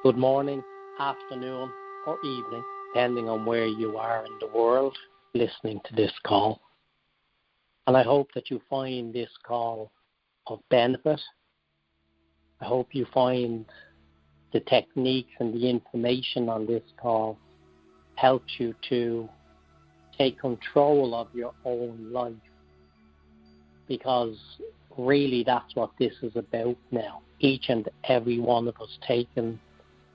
Good morning, afternoon, or evening, depending on where you are in the world listening to this call. And I hope that you find this call of benefit. I hope you find the techniques and the information on this call helps you to take control of your own life, because really that's what this is about now. Each and every one of us taking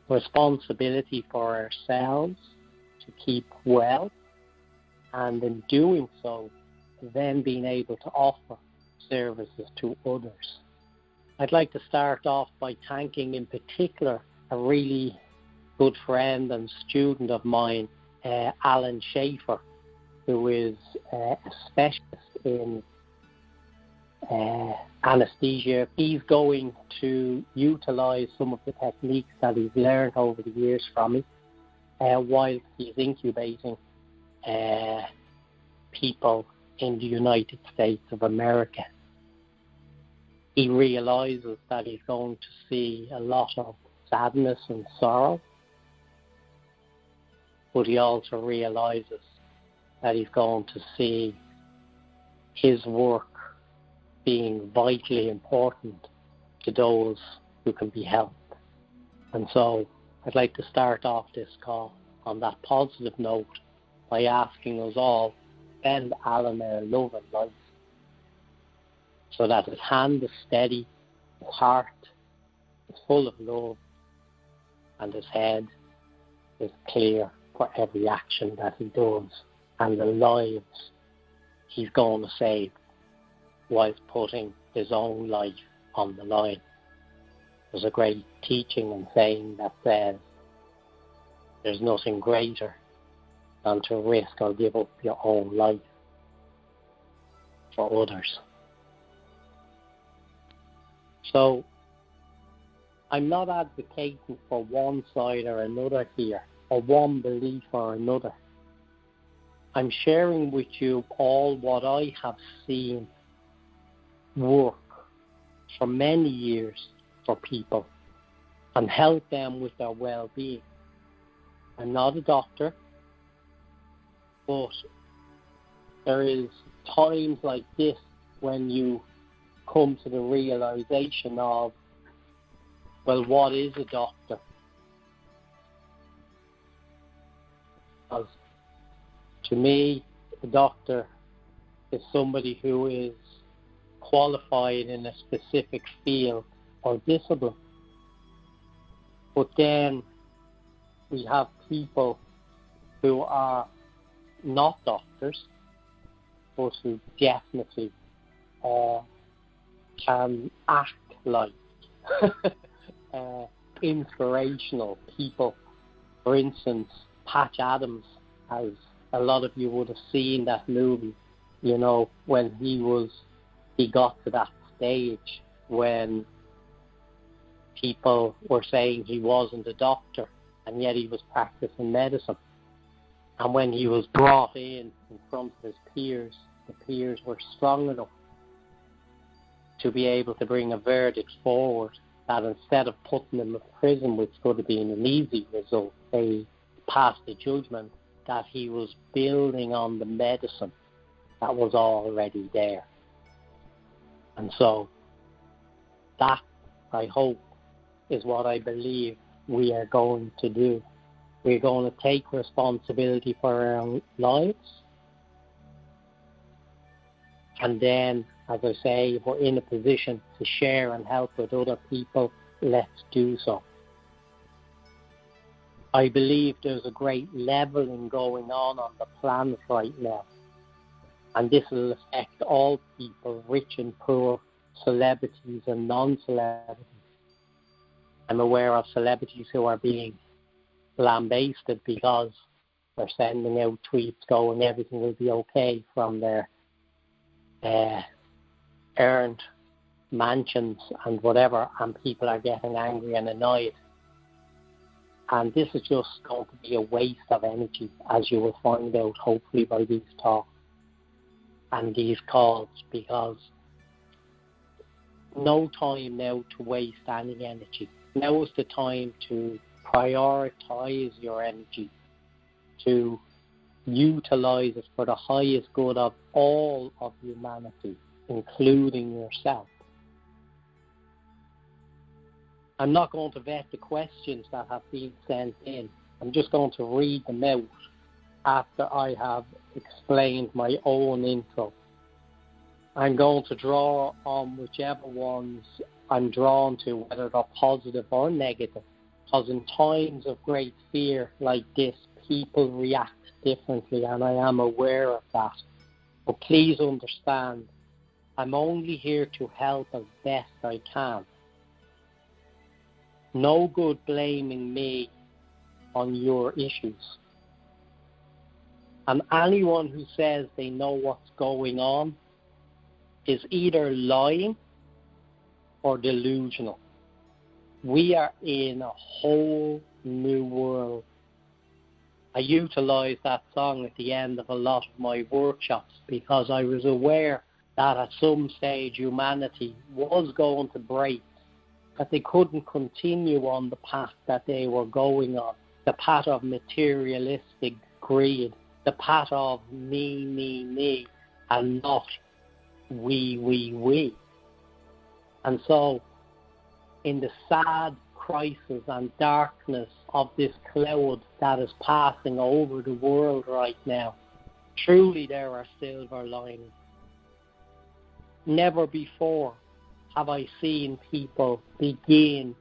responsibility for ourselves to keep well, and in doing so, then being able to offer services to others. I'd like to start off by thanking in particular a really good friend and student of mine, Alan Schaefer, who is a specialist in anesthesia. He's going to utilize some of the techniques that he's learned over the years from me while he's incubating people in the United States of America. He realizes that he's going to see a lot of sadness and sorrow, but he also realizes that he's going to see his work being vitally important to those who can be helped. And so I'd like to start off this call on that positive note by asking us all to send Alan a love and light, so that his hand is steady, his heart is full of love, and his head is clear for every action that he does and the lives he's going to save whilst putting his own life on the line. There's a great teaching and saying that says there's nothing greater than to risk or give up your own life for others. So I'm not advocating for one side or another here, or one belief or another. I'm sharing with you all what I have seen work for many years for people and help them with their well-being. I'm not a doctor, but there is times like this when you come to the realization of, well, what is a doctor? Because to me, a doctor is somebody who is qualified in a specific field or discipline. But then we have people who are not doctors, but who definitely can act like inspirational people. For instance, Patch Adams, as a lot of you would have seen that movie, you know, when he got to that stage when people were saying he wasn't a doctor and yet he was practicing medicine. And when he was brought in front of his peers, the peers were strong enough to be able to bring a verdict forward that instead of putting him in prison, which would have been an easy result, they passed the judgment that he was building on the medicine that was already there. And so that, I hope, is what I believe we are going to do. We're going to take responsibility for our own lives. And then, as I say, if we're in a position to share and help with other people, let's do so. I believe there's a great leveling going on the planet right now. And this will affect all people, rich and poor, celebrities and non-celebrities. I'm aware of celebrities who are being lambasted because they're sending out tweets going everything will be okay from their earned mansions and whatever, and people are getting angry and annoyed. And this is just going to be a waste of energy, as you will find out hopefully by these talks and these calls, because no time now to waste any energy. Now is the time to prioritize your energy, to utilize it for the highest good of all of humanity, including yourself. I'm not going to vet the questions that have been sent in. I'm just going to read them out after I have explained my own intro. I'm going to draw on whichever ones I'm drawn to, whether they're positive or negative, because in times of great fear like this, people react differently, and I am aware of that. But please understand, I'm only here to help as best I can. No good blaming me on your issues. And anyone who says they know what's going on is either lying or delusional. We are in a whole new world. I utilize that song at the end of a lot of my workshops because I was aware that at some stage humanity was going to break, that they couldn't continue on the path that they were going on, the path of materialistic greed, the path of me, and not we. And so, in the sad crisis and darkness of this cloud that is passing over the world right now, truly there are silver linings. Never before have I seen people begin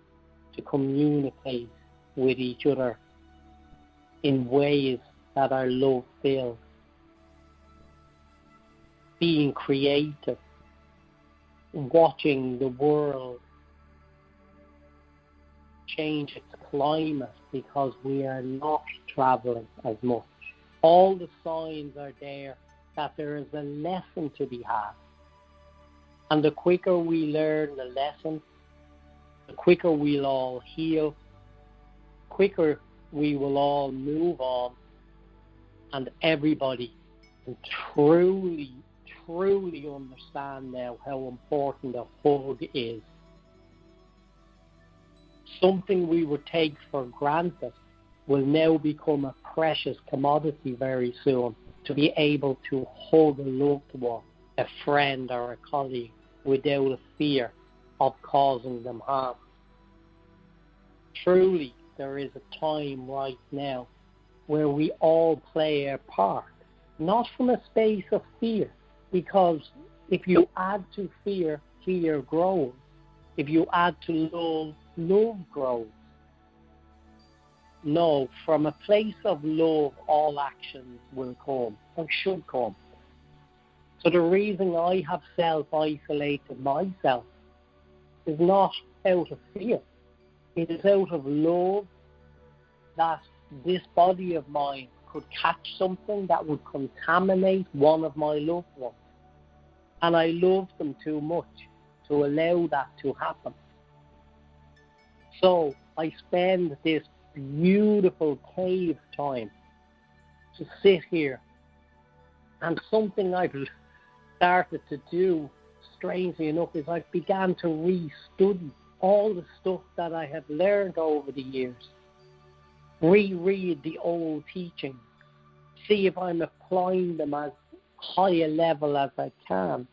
to communicate with each other in ways that are love-filled, being creative, watching the world change its climate because we are not traveling as much. All the signs are there that there is a lesson to be had. And the quicker we learn the lesson, the quicker we'll all heal, quicker we will all move on, and everybody can truly understand now how important a hug is. Something we would take for granted will now become a precious commodity very soon, to be able to hug a loved one, a friend or a colleague, without a fear of causing them harm. Truly, there is a time right now where we all play a part, not from a space of fear, because if you add to fear, fear grows. If you add to love, love grows. No, from a place of love, all actions will come, or should come. So the reason I have self-isolated myself is not out of fear. It is out of love that this body of mine could catch something that would contaminate one of my loved ones. And I love them too much to allow that to happen. So I spend this beautiful cave time to sit here. And something I've started to do, strangely enough, is I began to re-study all the stuff that I have learned over the years. Reread the old teachings. See if I'm applying them as high a level as I can.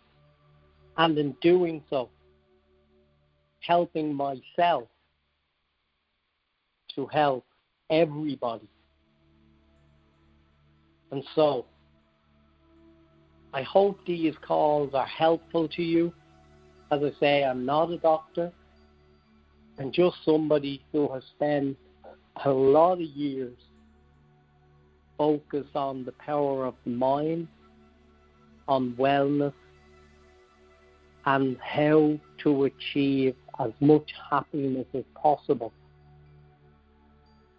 And in doing so, helping myself to help everybody. And so, I hope these calls are helpful to you. As I say, I'm not a doctor. I'm just somebody who has spent a lot of years focused on the power of the mind, on wellness, and how to achieve as much happiness as possible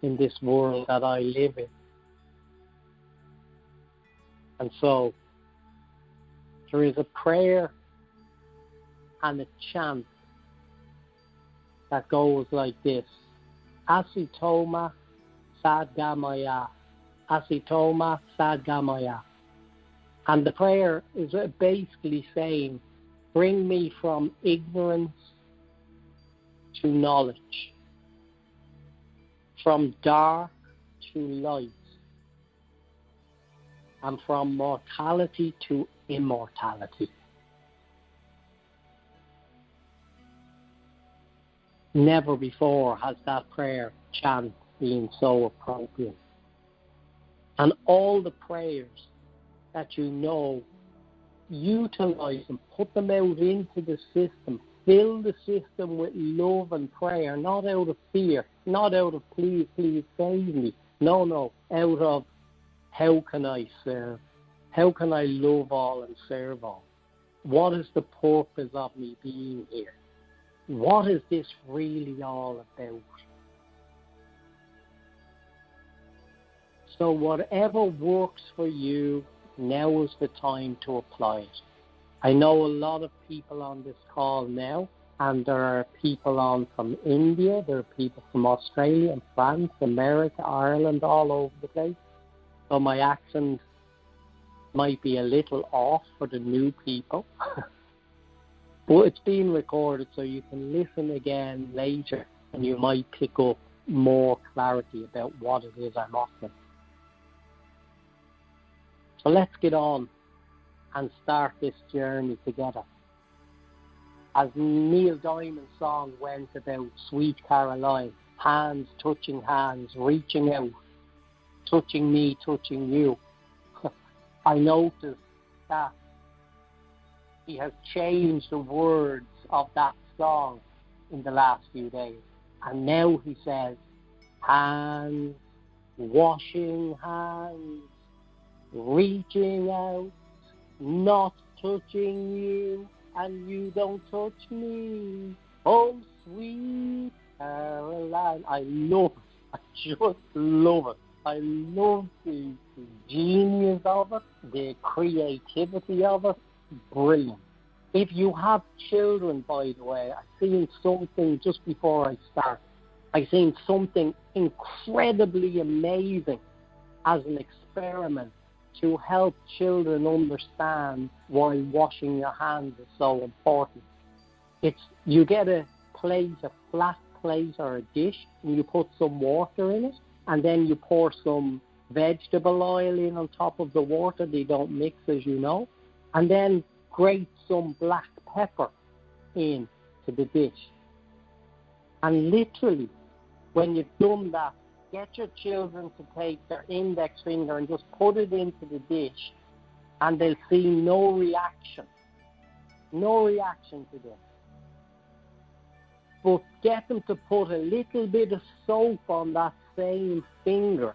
in this world that I live in. And so, there is a prayer and a chant that goes like this: Asitoma Sadgamaya, Asitoma Sadgamaya. And the prayer is basically saying, bring me from ignorance to knowledge, from dark to light, and from mortality to immortality. Never before has that prayer chant been so appropriate. And all the prayers that you know, utilize them, put them out into the system, fill the system with love and prayer, not out of fear, not out of please, please save me. No, out of how can I serve? How can I love all and serve all? What is the purpose of me being here? What is this really all about? So whatever works for you, now is the time to apply it. I know a lot of people on this call now, and there are people on from India, there are people from Australia and France, America, Ireland, all over the place. So my accent might be a little off for the new people. But it's being recorded, so you can listen again later, and you might pick up more clarity about what it is I'm offering. So let's get on and start this journey together. As Neil Diamond's song went about Sweet Caroline, hands touching hands, reaching out, touching me, touching you, I noticed that he has changed the words of that song in the last few days. And now he says, hands, washing hands, reaching out, not touching you, and you don't touch me. Oh, sweet Caroline. I love it. I just love it. I love the genius of it, the creativity of it. Brilliant. If you have children, by the way, I've seen something just before I start. I've seen something incredibly amazing as an experiment to help children understand why washing your hands is so important. It's you get a plate, a flat plate or a dish, and you put some water in it, and then you pour some vegetable oil in on top of the water. They don't mix, as you know. And then grate some black pepper into the dish. And literally, when you've done that, get your children to take their index finger and just put it into the dish, and they'll see no reaction. No reaction to this. But get them to put a little bit of soap on that same finger,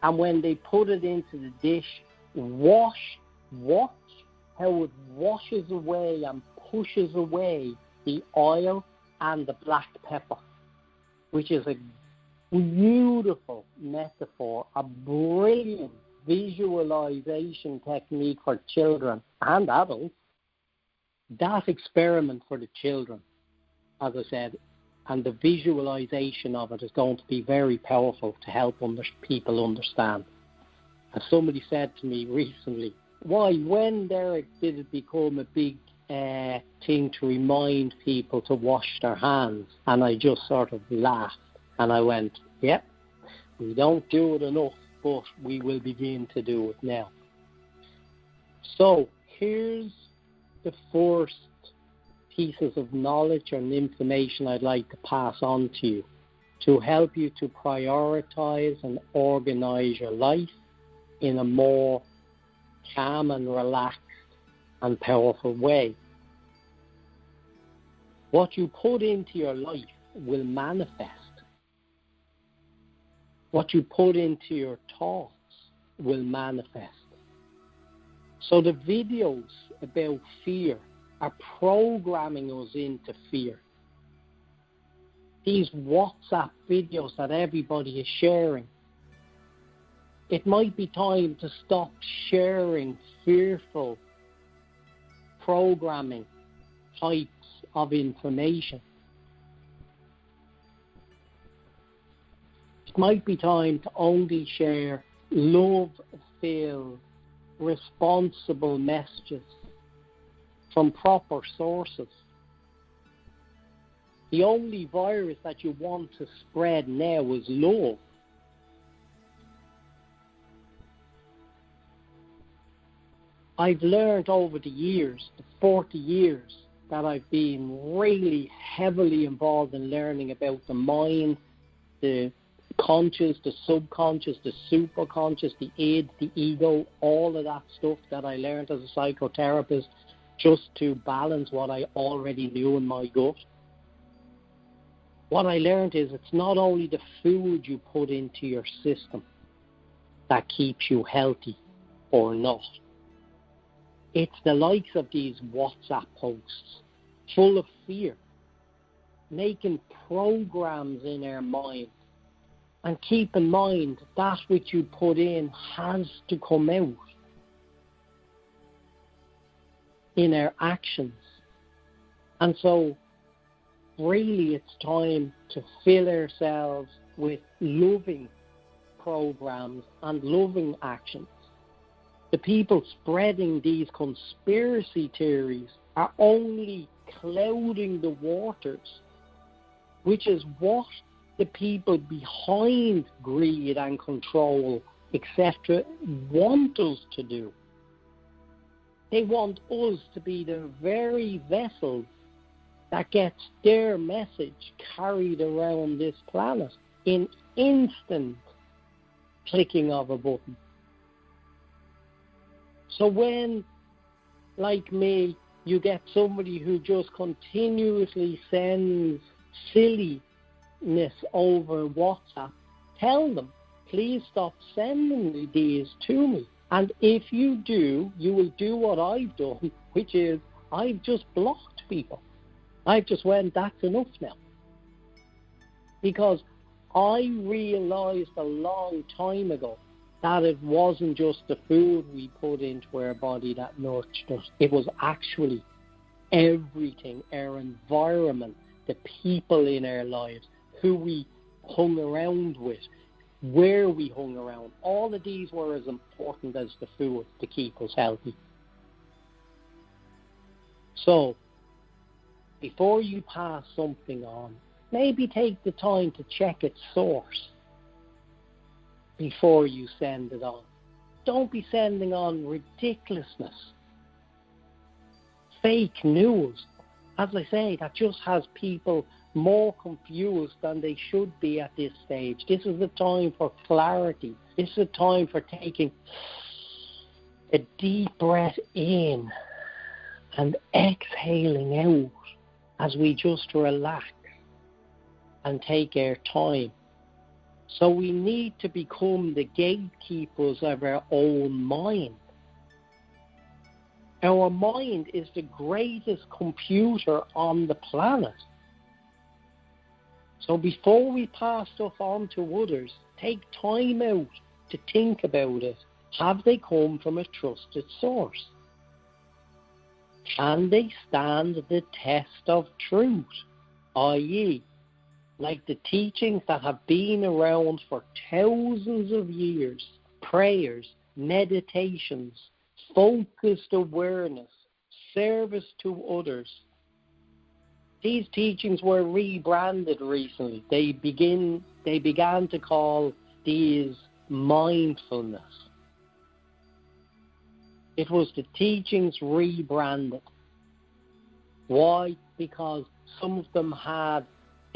and when they put it into the dish, watch how it washes away and pushes away the oil and the black pepper, which is a beautiful metaphor, a brilliant visualization technique for children and adults. That experiment for the children, as I said, and the visualization of it is going to be very powerful to help people understand. As somebody said to me recently, when, Derek, did it become a big thing to remind people to wash their hands? And I just sort of laughed. And I went, yep, we don't do it enough, but we will begin to do it now. So here's the first pieces of knowledge and information I'd like to pass on to you to help you to prioritize and organize your life in a more calm and relaxed and powerful way. What you put into your life will manifest. What you put into your thoughts will manifest. So the videos about fear are programming us into fear. These WhatsApp videos that everybody is sharing, it might be time to stop sharing fearful programming types of information. It might be time to only share love-filled, responsible messages from proper sources. The only virus that you want to spread now is love. I've learned over the years, the 40 years, that I've been really heavily involved in learning about the mind, the conscious, the subconscious, the superconscious, the id, the ego, all of that stuff that I learned as a psychotherapist just to balance what I already knew in my gut. What I learned is it's not only the food you put into your system that keeps you healthy or not. It's the likes of these WhatsApp posts full of fear, making programs in our mind. And keep in mind, that which you put in has to come out in our actions. And so, really, it's time to fill ourselves with loving programs and loving actions. The people spreading these conspiracy theories are only clouding the waters, which is what the people behind greed and control, etc., want us to do. They want us to be the very vessels that gets their message carried around this planet in instant clicking of a button. So when, like me, you get somebody who just continuously sends silliness over WhatsApp, tell them, please stop sending these to me. And if you do, you will do what I've done, which is I've just blocked people. I've just went, that's enough now. Because I realized a long time ago that it wasn't just the food we put into our body that nurtured us. It was actually everything, our environment, the people in our lives, who we hung around with, where we hung around. All of these were as important as the food to keep us healthy. So, before you pass something on, maybe take the time to check its source before you send it on. Don't be sending on ridiculousness, fake news, as I say, that just has people more confused than they should be at this stage. This is the time for clarity. This is the time for taking a deep breath in and exhaling out as we just relax and take our time. So we need to become the gatekeepers of our own mind. Our mind is the greatest computer on the planet. So before we pass stuff on to others, take time out to think about it. Have they come from a trusted source? Can they stand the test of truth? I.e., like the teachings that have been around for thousands of years, prayers, meditations, focused awareness, service to others. These teachings were rebranded recently. They began to call these mindfulness. It was the teachings rebranded. Why? Because some of them had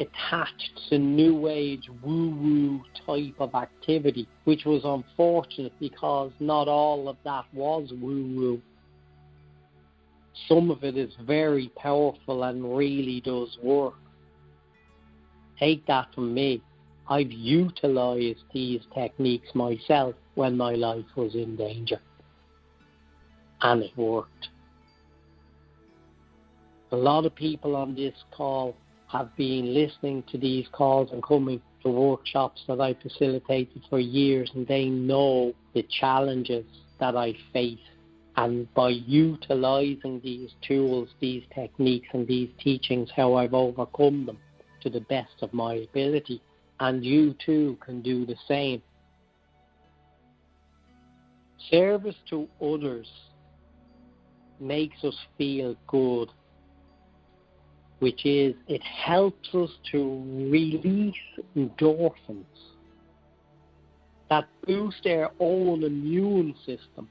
attached to New Age woo-woo type of activity, which was unfortunate because not all of that was woo-woo. Some of it is very powerful and really does work. Take that from me. I've utilized these techniques myself when my life was in danger. And it worked. A lot of people on this call have been listening to these calls and coming to workshops that I facilitated for years, and they know the challenges that I face. And by utilizing these tools, these techniques, and these teachings, how I've overcome them to the best of my ability. And you too can do the same. Service to others makes us feel good. which is it helps us to release endorphins that boost our own immune system,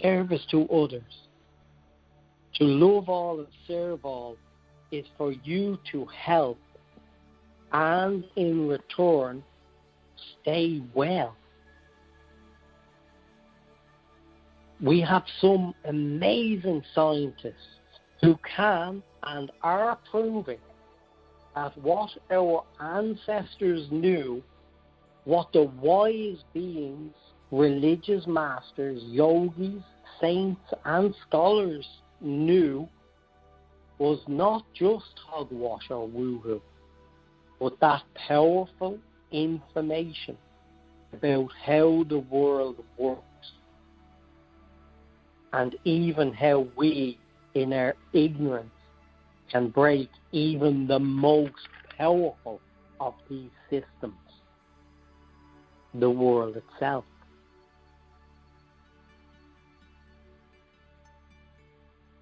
service to others. To love all and serve all is for you to help and in return stay well. We have some amazing scientists who can and are proving that what our ancestors knew, what the wise beings, religious masters, yogis, saints and scholars knew, was not just hogwash or woo-hoo, but that powerful information about how the world works, and even how we, in our ignorance, can break even the most powerful of these systems, the world itself.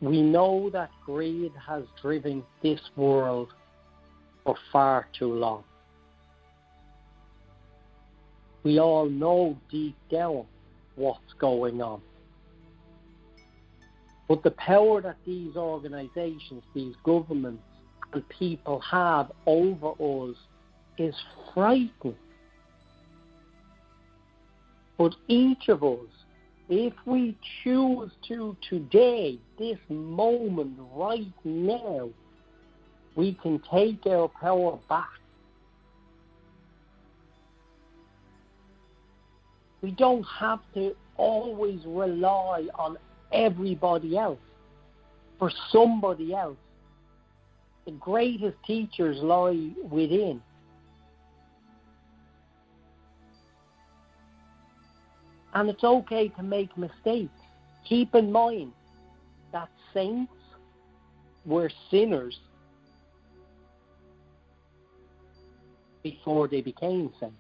We know that greed has driven this world for far too long. We all know deep down what's going on. But the power that these organizations, these governments and people have over us is frightening. But each of us, if we choose to today, this moment, right now, we can take our power back. We don't have to always rely on everybody else, for somebody else. The greatest teachers lie within. And it's okay to make mistakes. Keep in mind that saints were sinners before they became saints.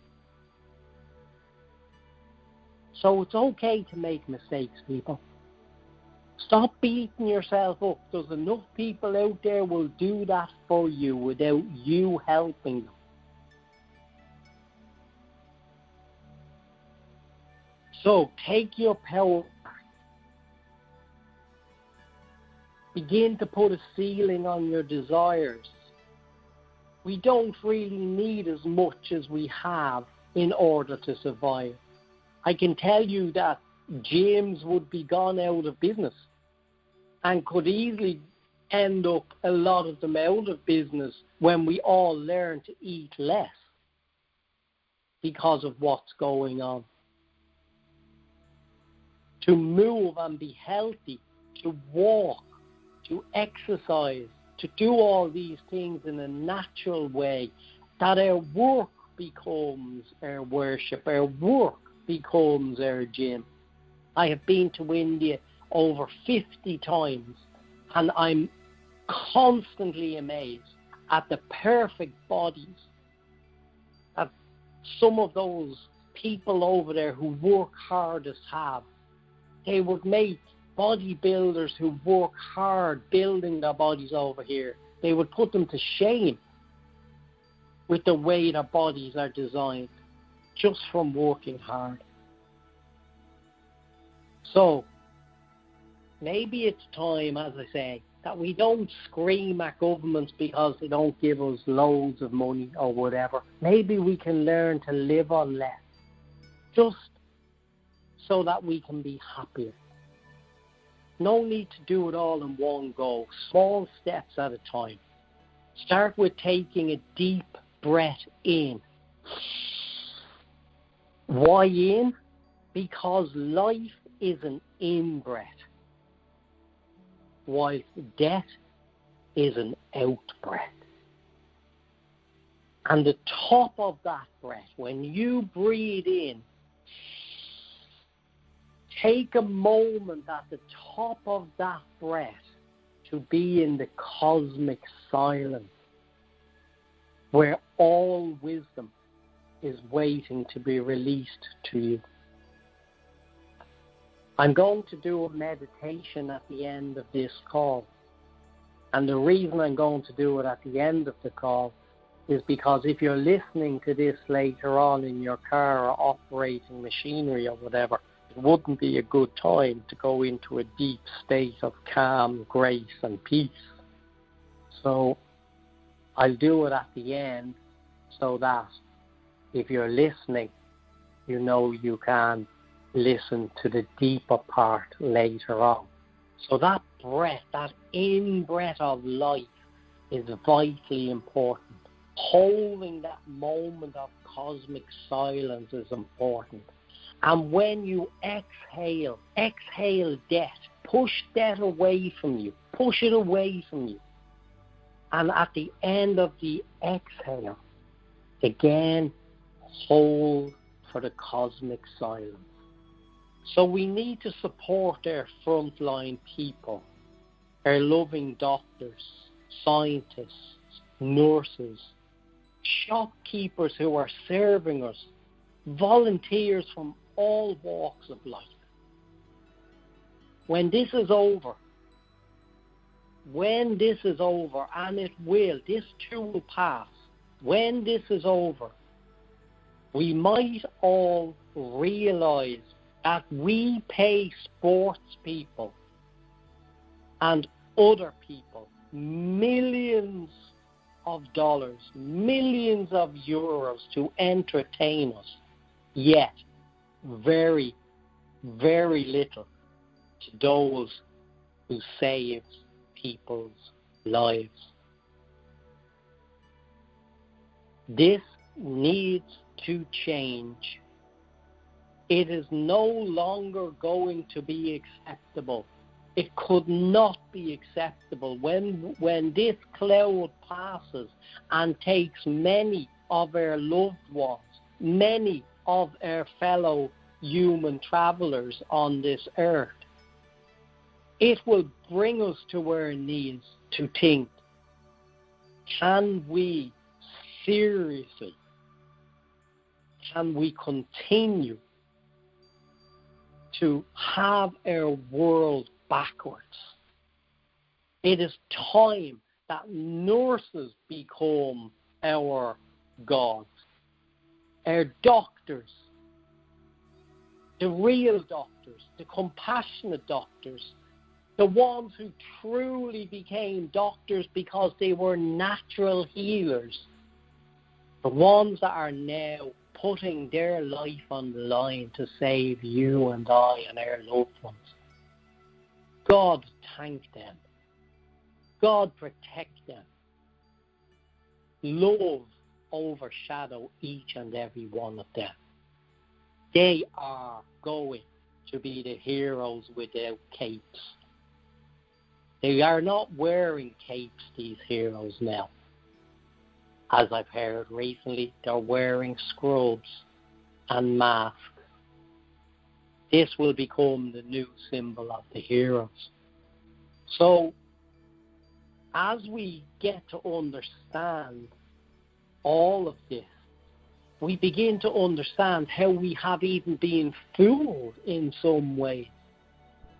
So it's okay to make mistakes, people. Stop beating yourself up. There's enough people out there will do that for you without you helping them. So take your power back. Begin to put a ceiling on your desires. We don't really need as much as we have in order to survive. I can tell you that gyms would be gone out of business and could easily end up a lot of them out of business when we all learn to eat less because of what's going on. To move and be healthy, to walk, to exercise, to do all these things in a natural way, that our work becomes our worship, our work becomes our gym. I have been to India over 50 times, and I'm constantly amazed at the perfect bodies that some of those people over there who work hardest have. They would make bodybuilders who work hard building their bodies over here, they would put them to shame with the way their bodies are designed just from working hard. So maybe it's time, as I say, that we don't scream at governments because they don't give us loads of money or whatever. Maybe we can learn to live on less, just so that we can be happier. No need to do it all in one go. Small steps at a time. Start with taking a deep breath in. Why in? Because life is an in-breath, whilst death is an out-breath. And the top of that breath, when you breathe in, take a moment at the top of that breath to be in the cosmic silence, where all wisdom is waiting to be released to you. I'm going to do a meditation at the end of this call. And the reason I'm going to do it at the end of the call is because if you're listening to this later on in your car or operating machinery or whatever, it wouldn't be a good time to go into a deep state of calm, grace and peace. So I'll do it at the end so that if you're listening, you know you can listen to the deeper part later on. So that breath, that in-breath of life is vitally important. Holding that moment of cosmic silence is important. And when you exhale death. Push death away from you. Push it away from you. And at the end of the exhale, again, hold for the cosmic silence. So we need to support our frontline people, our loving doctors, scientists, nurses, shopkeepers who are serving us, volunteers from all walks of life. When this is over, and it will, this too will pass, when this is over, we might all realize that we pay sports people and other people millions of dollars, millions of euros to entertain us, yet very, very little to those who save people's lives. This needs to change. It is no longer going to be acceptable. It could not be acceptable when this cloud passes and takes many of our loved ones, many of our fellow human travelers on this earth. It will bring us to our knees to think, can we seriously, can we continue to have our world backwards? It is time that nurses become our gods, our doctors, the real doctors, the compassionate doctors, the ones who truly became doctors because they were natural healers, the ones that are now putting their life on the line to save you and I and our loved ones. God thank them. God protect them. Love overshadow each and every one of them. They are going to be the heroes without capes. They are not wearing capes, these heroes now. As I've heard recently, they're wearing scrubs and masks. This will become the new symbol of the heroes. So, as we get to understand all of this, we begin to understand how we have even been fooled in some ways.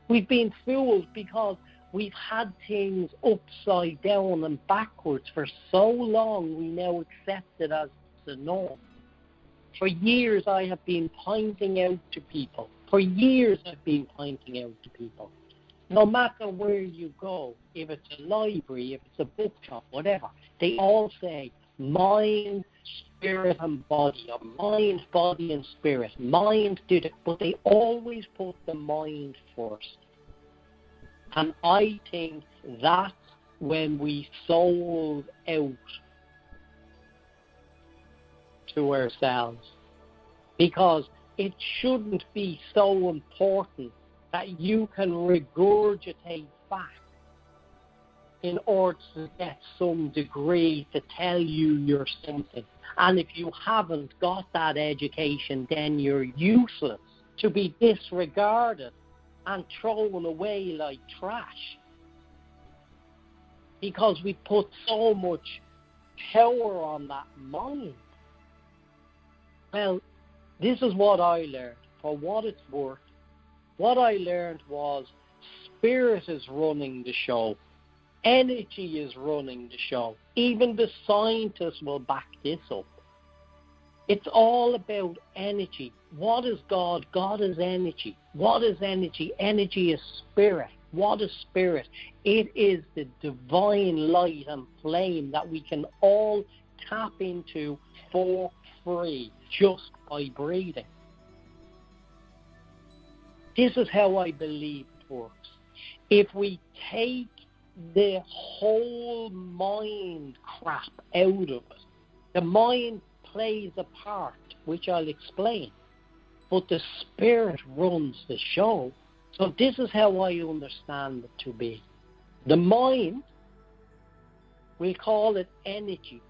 We've been fooled because we've had things upside down and backwards for so long, we now accept it as the norm. For years I have been pointing out to people. No matter where you go, if it's a library, if it's a bookshop, whatever, they all say mind, spirit and body, or mind, body and spirit. Mind did it, but they always put the mind first. And I think that's when we sold out to ourselves. Because it shouldn't be so important that you can regurgitate facts in order to get some degree to tell you're something. And if you haven't got that education, then you're useless, to be disregarded and thrown away like trash. Because we put so much power on that mind. Well, this is what I learned. For what it's worth, what I learned was spirit is running the show. Energy is running the show. Even the scientists will back this up. It's all about energy. What is God? God is energy. What is energy? Energy is spirit. What is spirit? It is the divine light and flame that we can all tap into for free just by breathing. This is how I believe it works. If we take the whole mind crap out of it, the mind plays a part, which I'll explain, but the spirit runs the show. So this is how I understand it to be. The mind, we call it energy,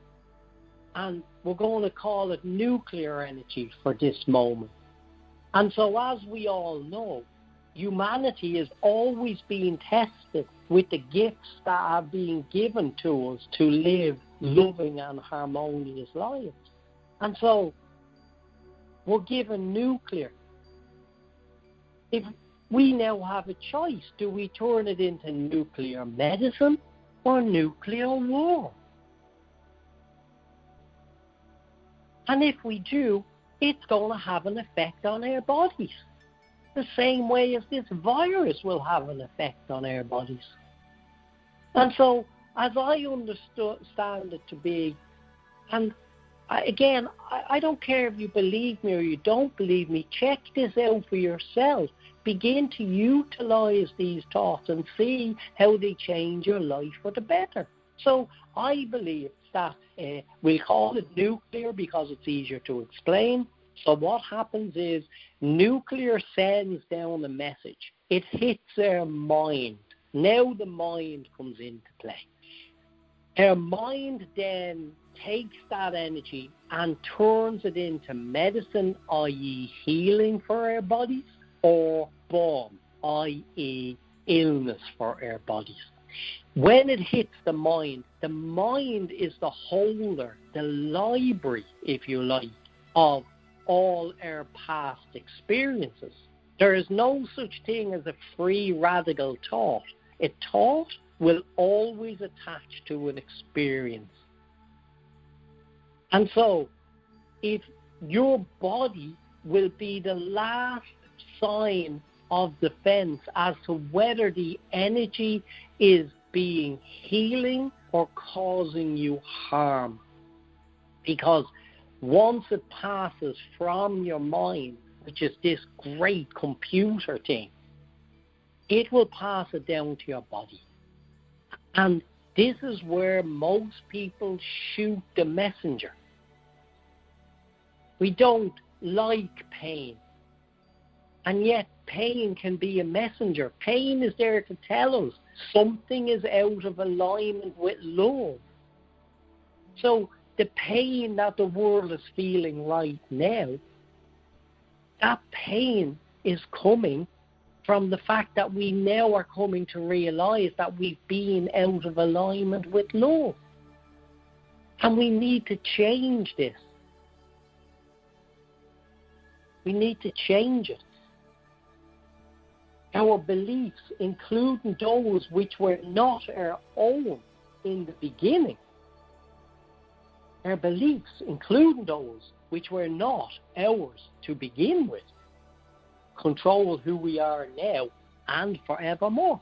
and we're going to call it nuclear energy for this moment. And so as we all know, humanity is always being tested with the gifts that are being given to us to live loving and harmonious lives. And so we're given nuclear. If we now have a choice, do we turn it into nuclear medicine or nuclear war? And if we do, it's going to have an effect on our bodies, the same way as this virus will have an effect on our bodies. And so, as I understand it to be, and again, I don't care if you believe me or you don't believe me, check this out for yourself. Begin to utilize these thoughts and see how they change your life for the better. So I believe that we'll call it nuclear because it's easier to explain. So what happens is nuclear sends down a message. It hits our mind. Now the mind comes into play. Our mind then takes that energy and turns it into medicine, i.e. healing for our bodies, or balm, i.e. illness for our bodies. When it hits the mind is the holder, the library, if you like, of all our past experiences. There is no such thing as a free radical thought. A thought will always attach to an experience. And so, if your body will be the last sign of defense as to whether the energy is being healing or causing you harm. Because once it passes from your mind, which is this great computer thing, it will pass it down to your body. And this is where most people shoot the messenger. We don't like pain. And yet pain can be a messenger. Pain is there to tell us something is out of alignment with love. So the pain that the world is feeling right now, that pain is coming from the fact that we now are coming to realize that we've been out of alignment with love. And we need to change this. We need to change it. Our beliefs, including those which were not our own in the beginning, our beliefs, including those which were not ours to begin with, control who we are now and forevermore.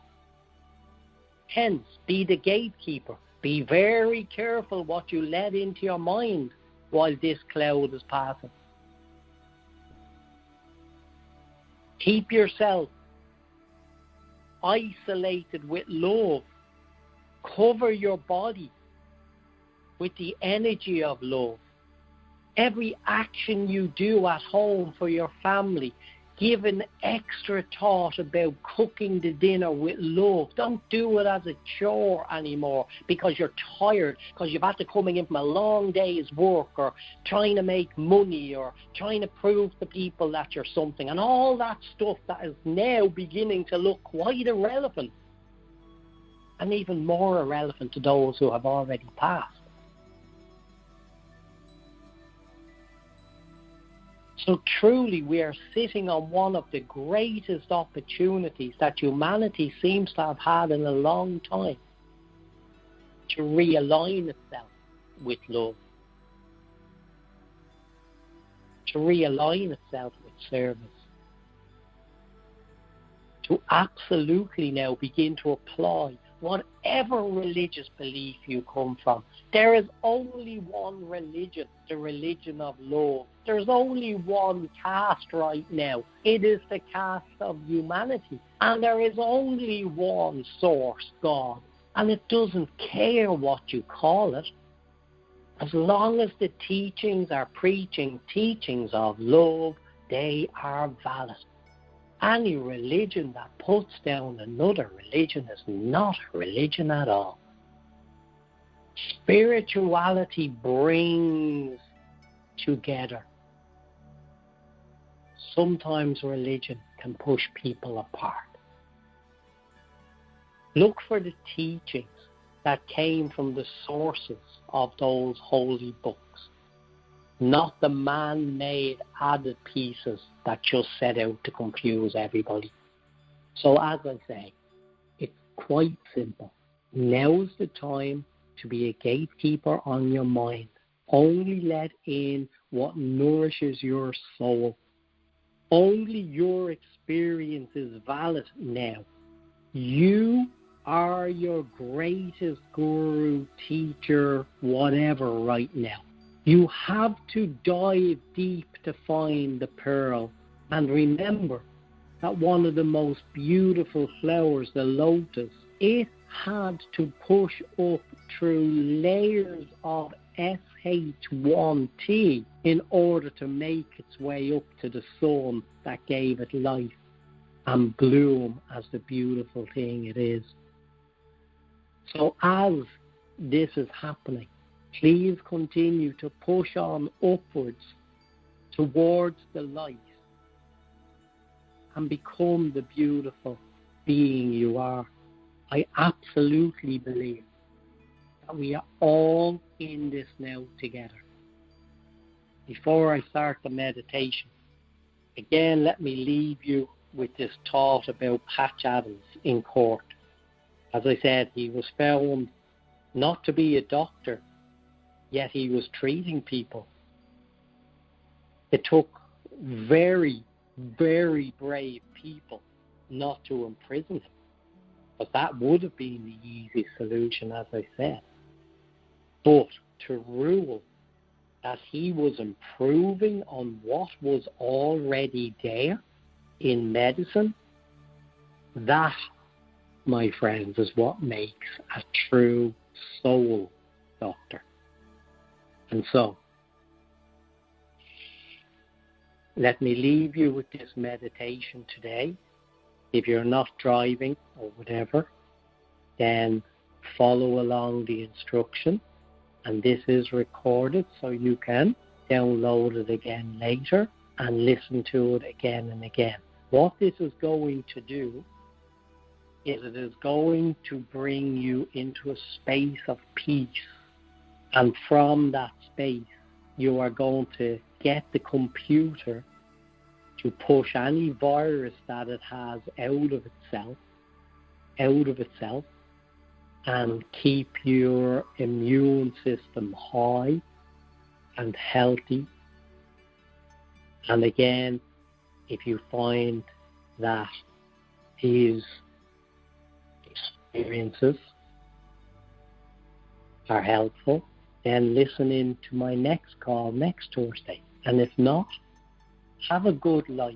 Hence, be the gatekeeper. Be very careful what you let into your mind while this cloud is passing. Keep yourself isolated with love. Cover your body with the energy of love. Every action you do at home for your family, give an extra thought about cooking the dinner with love. Don't do it as a chore anymore because you're tired, because you've had to come in from a long day's work, or trying to make money, or trying to prove to people that you're something, and all that stuff that is now beginning to look quite irrelevant, and even more irrelevant to those who have already passed. So truly, we are sitting on one of the greatest opportunities that humanity seems to have had in a long time. to realign itself with love, to realign itself with service, to absolutely now begin to apply whatever religious belief you come from. There is only one religion, the religion of love. There's only one caste right now. It is the caste of humanity. And there is only one source, God. And it doesn't care what you call it. As long as the teachings are preaching teachings of love, they are valid. Any religion that puts down another religion is not a religion at all. Spirituality brings together. Sometimes religion can push people apart. Look for the teachings that came from the sources of those holy books, not the man-made added pieces that just set out to confuse everybody. So as I say, it's quite simple. Now's the time to be a gatekeeper on your mind. Only let in what nourishes your soul. Only your experience is valid now. You are your greatest guru, teacher, whatever right now. You have to dive deep to find the pearl. And remember that one of the most beautiful flowers, the lotus, it had to push up through layers of Sh1T in order to make its way up to the sun that gave it life and bloom as the beautiful thing it is. So as this is happening, please continue to push on upwards towards the light and become the beautiful being you are. I absolutely believe that we are all in this now together. Before I start the meditation, again, let me leave you with this thought about Patch Adams in court. As I said, he was found not to be a doctor, yet he was treating people. It took very, very brave people not to imprison him. But that would have been the easy solution, as I said. But to rule that he was improving on what was already there in medicine, that, my friends, is what makes a true soul doctor. And so, let me leave you with this meditation today. If you're not driving or whatever, then follow along the instruction. And this is recorded, so you can download it again later and listen to it again and again. What this is going to do is it is going to bring you into a space of peace. And from that space, you are going to get the computer to push any virus that it has out of itself, and keep your immune system high and healthy. And again, if you find that these experiences are helpful, then listen in to my next call next Thursday. And if not, have a good life.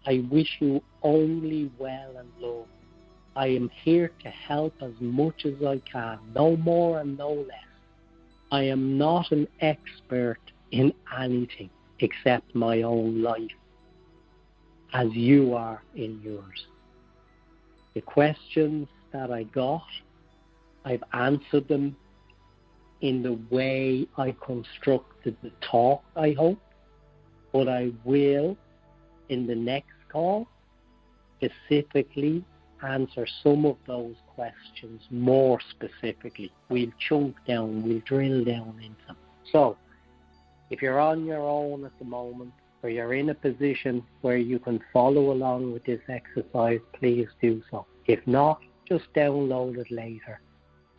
I wish you only well and love. I am here to help as much as I can, no more and no less. I am not an expert in anything except my own life, as you are in yours. The questions that I got, I've answered them in the way I constructed the talk, I hope. But I will, in the next call, specifically answer some of those questions more specifically. We'll chunk down, we'll drill down into them. So, if you're on your own at the moment, or you're in a position where you can follow along with this exercise, please do so. If not, just download it later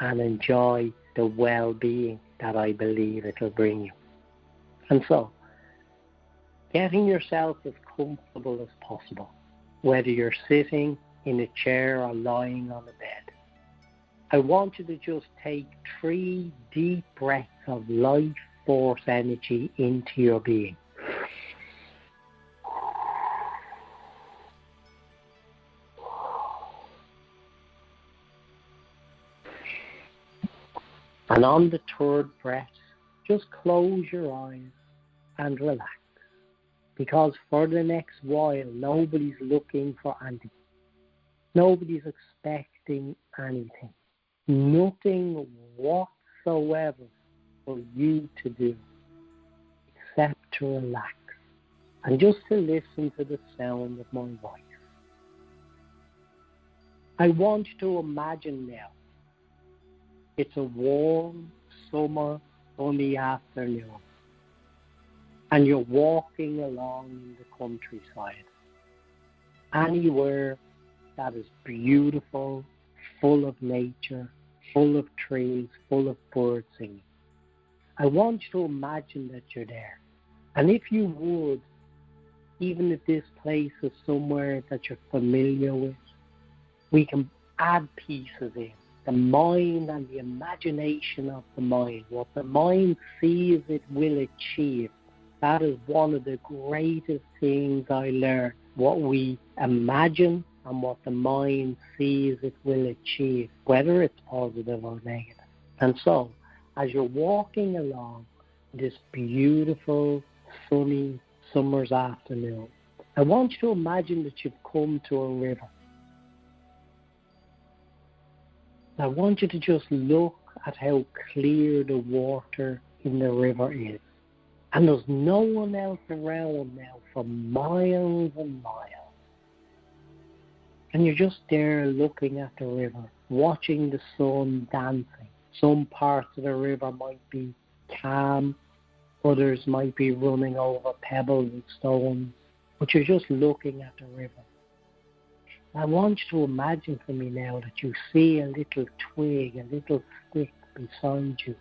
and enjoy the well-being that I believe it will bring you. And so, getting yourself as comfortable as possible, whether you're sitting in a chair or lying on a bed. I want you to just take 3 deep breaths of life force energy into your being. And on the 3rd breath, just close your eyes and relax. Because for the next while, nobody's looking for anything. Nobody's expecting anything. Nothing whatsoever for you to do except to relax and just to listen to the sound of my voice. I want you to imagine now it's a warm summer sunny afternoon and you're walking along in the countryside, anywhere that is beautiful, full of nature, full of trees, full of birds singing. I want you to imagine that you're there. And if you would, even if this place is somewhere that you're familiar with, we can add pieces in. The mind and the imagination of the mind. What the mind sees it will achieve. That is one of the greatest things I learned. What we imagine and what the mind sees it will achieve, whether it's positive or negative. And so, as you're walking along this beautiful, sunny summer's afternoon, I want you to imagine that you've come to a river. I want you to just look at how clear the water in the river is. And there's no one else around now for miles and miles. And you're just there looking at the river, watching the sun dancing. Some parts of the river might be calm, others might be running over pebbles and stones, but you're just looking at the river. I want you to imagine for me now that you see a little twig, a little stick beside you.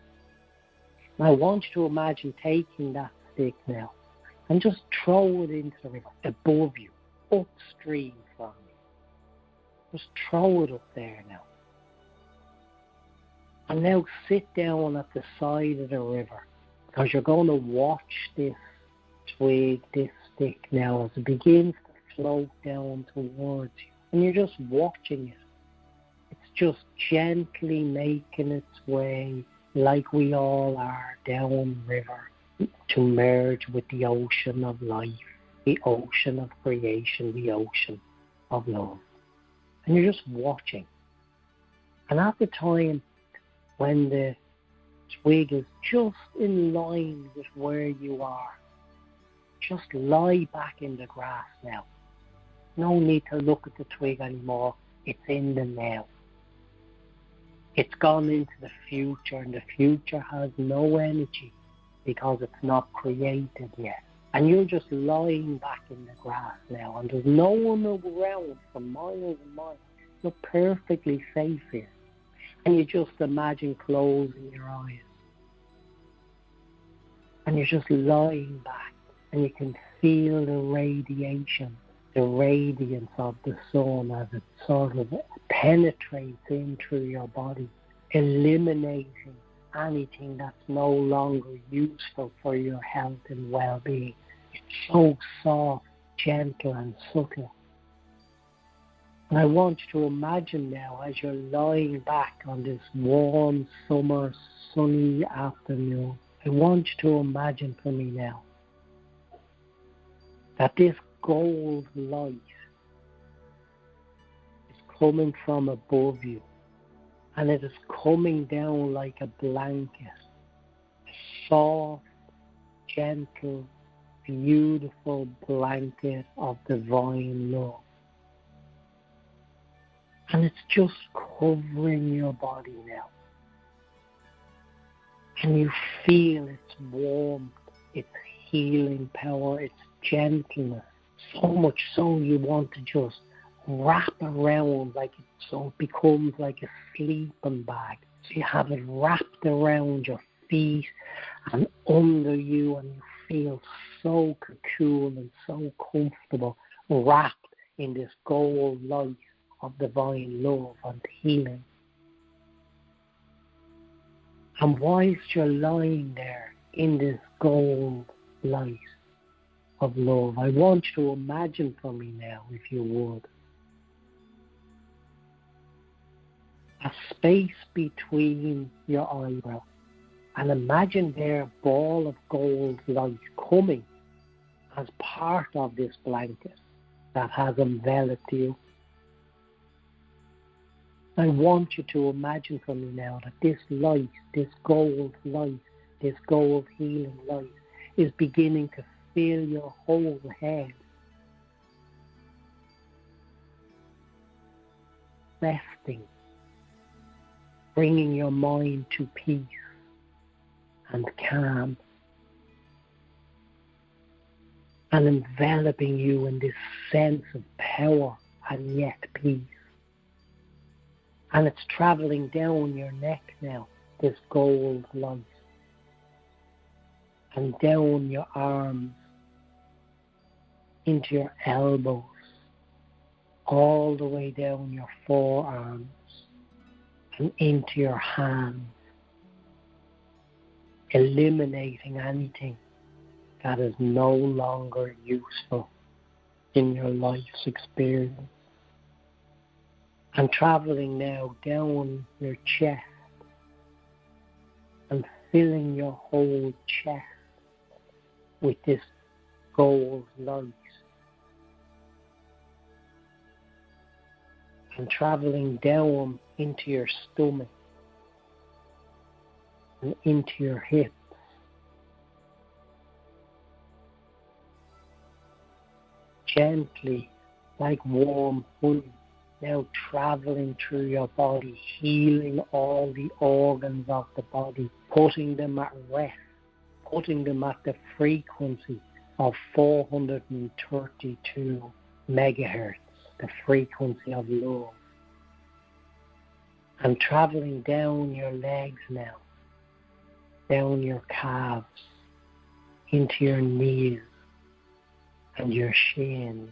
And I want you to imagine taking that stick now and just throw it into the river, above you, upstream from you. Just throw it up there now. And now sit down at the side of the river, because you're going to watch this twig, this stick now, as it begins to float down towards you. And you're just watching it. It's just gently making its way, like we all are, down river to merge with the ocean of life, the ocean of creation, the ocean of love. And you're just watching. And at the time when the twig is just in line with where you are, just lie back in the grass now. No need to look at the twig anymore. It's in the now. It's gone into the future, and the future has no energy because it's not created yet. And you're just lying back in the grass now, and there's no one around for miles and miles. You're perfectly safe here. And you just imagine closing your eyes. And you're just lying back, and you can feel the radiation, the radiance of the sun as it sort of penetrates in through your body, eliminating anything that's no longer useful for your health and well-being. It's so soft, gentle and subtle. And I want you to imagine now, as you're lying back on this warm summer sunny afternoon, I want you to imagine for me now that this gold light is coming from above you, and it is coming down like a blanket, a soft, gentle, beautiful blanket of divine love. And it's just covering your body now. And you feel its warmth, its healing power, its gentleness. So much so you want to just wrap around like it, so it becomes like a sleeping bag So you have it wrapped around your feet and under you, and you feel so cocoon and so comfortable, wrapped in this gold light of divine love and healing. And whilst you're lying there in this gold light of love, I want you to imagine for me now, if you would, a space between your eyebrows. And imagine there a ball of gold light coming as part of this blanket that has enveloped you. I want you to imagine for me now that this light, this gold light, this gold healing light is beginning to fill your whole head, resting, bringing your mind to peace and calm, and enveloping you in this sense of power and yet peace. And it's traveling down your neck now, this gold light, and down your arms, into your elbows, all the way down your forearms, and into your hands, eliminating anything that is no longer useful in your life's experience. And traveling now down your chest and filling your whole chest with this gold light. And traveling down into your stomach and into your hips. Gently, like warm honey, now traveling through your body, healing all the organs of the body, putting them at rest, putting them at the frequency of 432 megahertz, the frequency of love. And traveling down your legs now, down your calves, into your knees and your shins,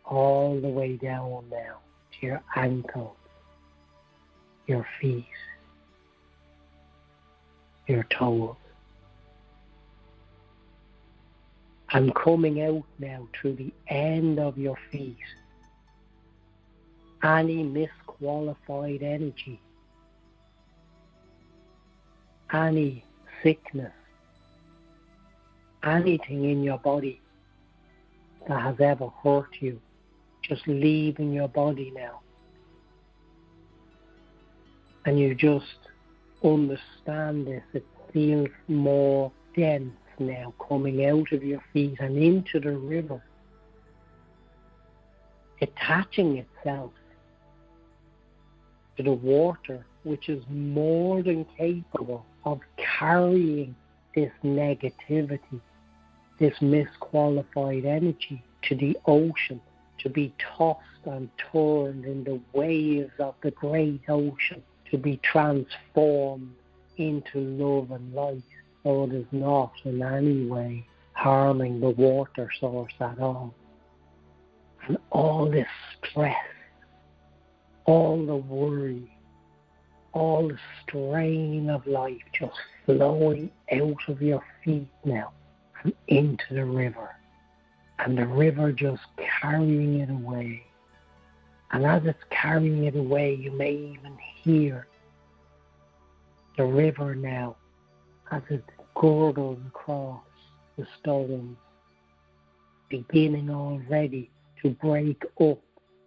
all the way down now to your ankles, your feet, your toes. And coming out now through the end of your feet, any misqualified energy, any sickness, anything in your body that has ever hurt you, just leaving your body now. And you just understand this. It feels more dense now, coming out of your feet and into the river, attaching itself to the water, which is more than capable of carrying this negativity, this misqualified energy to the ocean, to be tossed and turned in the waves of the great ocean, to be transformed into love and light, so it is not in any way harming the water source at all. And all this stress, all the worry, all the strain of life just flowing out of your feet now and into the river. And the river just carrying it away. And as it's carrying it away, you may even hear the river now as it gurgles across the stones, beginning already to break up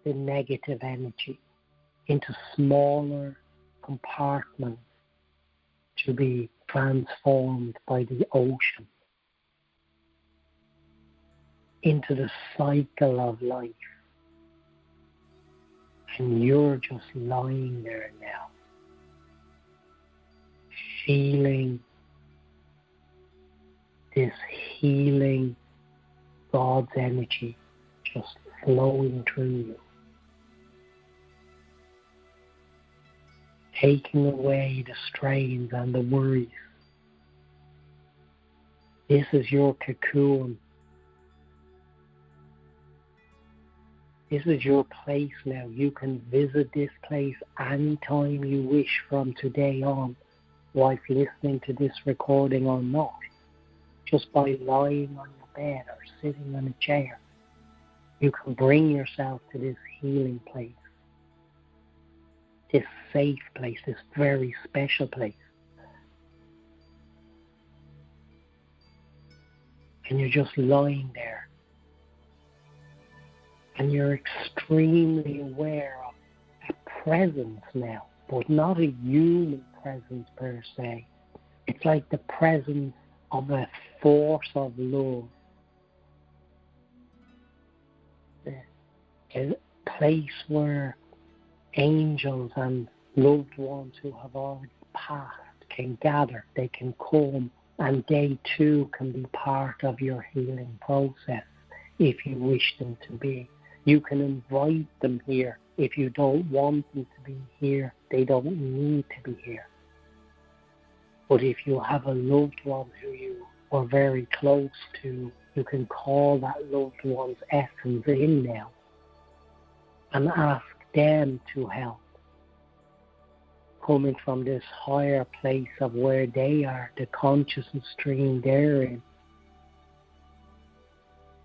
the negative energy into smaller compartments to be transformed by the ocean into the cycle of life. And you're just lying there now, feeling this healing God's energy just flowing through you. taking away the strains and the worries. This is your cocoon. This is your place now. You can visit this place anytime you wish from today on, while listening to this recording or not, just by lying on your bed or sitting on a chair. You can bring yourself to this healing place, this safe place, this very special place. And you're just lying there. And you're extremely aware of a presence now, but not a human presence per se. It's like the presence of a force of love. A place where angels and loved ones who have already passed can gather, they can come, and they too can be part of your healing process if you wish them to be. You can invite them here. If you don't want them to be here, they don't need to be here. But if you have a loved one who you were very close to, you can call that loved one's essence in now and ask them to help, coming from this higher place of where they are, the consciousness stream they're in.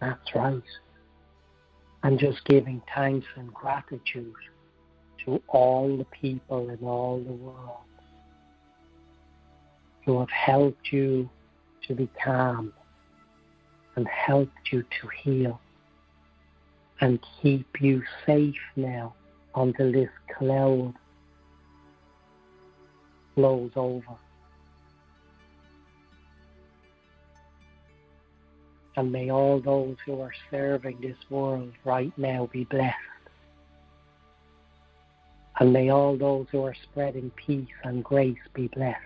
That's right. And just giving thanks and gratitude to all the people in all the world who have helped you to be calm and helped you to heal and keep you safe now until this cloud blows over. And may all those who are serving this world right now be blessed. And may all those who are spreading peace and grace be blessed.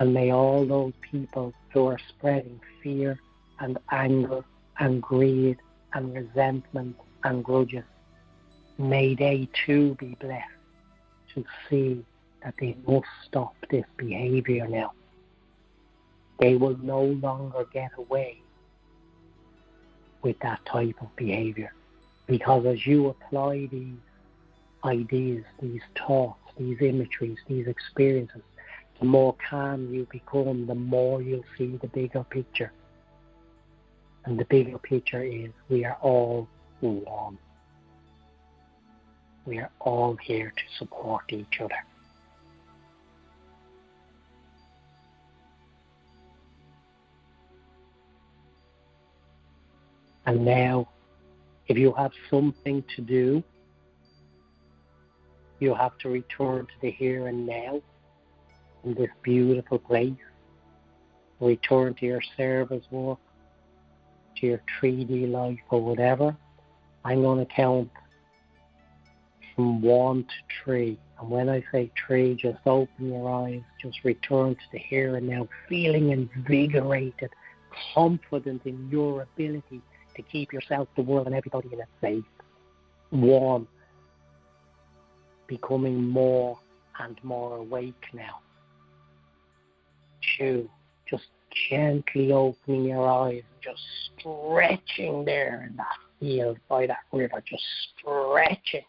And may all those people who are spreading fear and anger and greed and resentment and grudges, may they too be blessed to see that they must stop this behavior now. They will no longer get away with that type of behavior, because as you apply these ideas, these thoughts, these imageries, these experiences, the more calm you become, the more you'll see the bigger picture. And the bigger picture is we are all one. We are all here to support each other. And now, if you have something to do, you have to return to the here and now in this beautiful place. Return to your service work, to your 3D life or whatever. I'm going to count from 1 to 3. And when I say 3, just open your eyes, just return to the here and now, feeling invigorated, confident in your ability to keep yourself, the world, and everybody in it safe. 1, becoming more and more awake now. 2, just gently opening your eyes, just stretching there in that field by that river, just stretching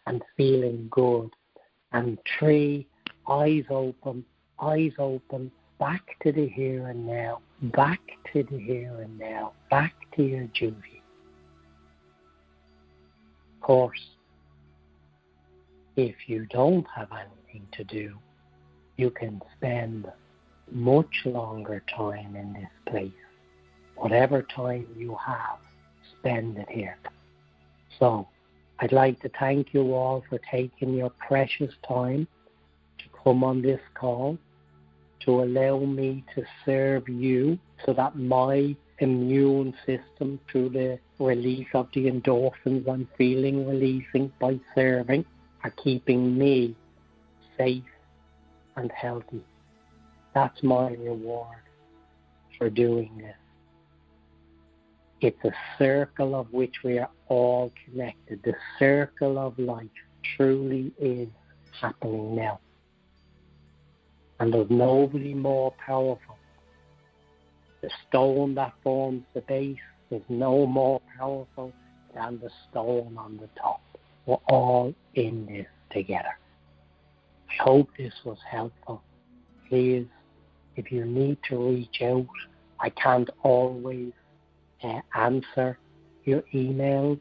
and feeling good. And 3, eyes open, back to the here and now, back to the here and now, back to your duty. Of course, if you don't have anything to do, you can spend much longer time in this place. Whatever time you have, spend it here. So, I'd like to thank you all for taking your precious time to come on this call, to allow me to serve you so that my immune system, through the release of the endorphins I'm feeling releasing by serving, are keeping me safe and healthy. That's my reward for doing this. It's a circle of which we are all connected. The circle of life truly is happening now. And there's nobody more powerful. The stone that forms the base is no more powerful than the stone on the top. We're all in this together. I hope this was helpful. Please, if you need to reach out, I can't always answer your emails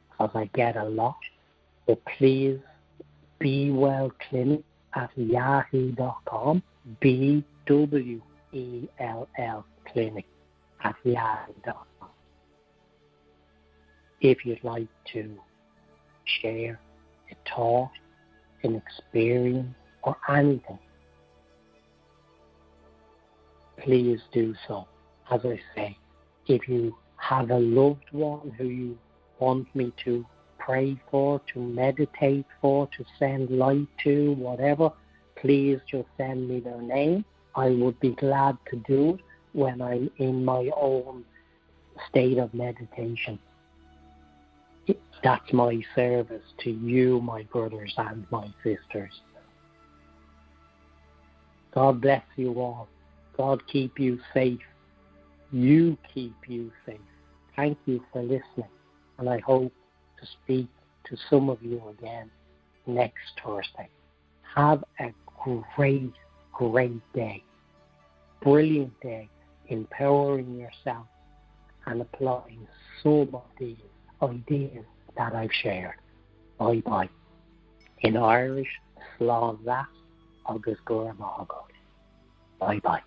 because I get a lot. But please, bewellclinic@yahoo.com, BWELL clinic@yahoo.com. If you'd like to share a thought, an experience, or anything, please do so. As I say, if you have a loved one who you want me to pray for, to meditate for, to send light to, whatever, please just send me their name. I would be glad to do it when I'm in my own state of meditation. That's my service to you, my brothers and my sisters. God bless you all. God keep you safe. You keep you safe. Thank you for listening. And I hope to speak to some of you again next Thursday. Have a great, great day. Brilliant day. Empowering yourself and applying some of these ideas that I've shared. Bye-bye. In Irish, slán that, agus gur mágad. Bye-bye.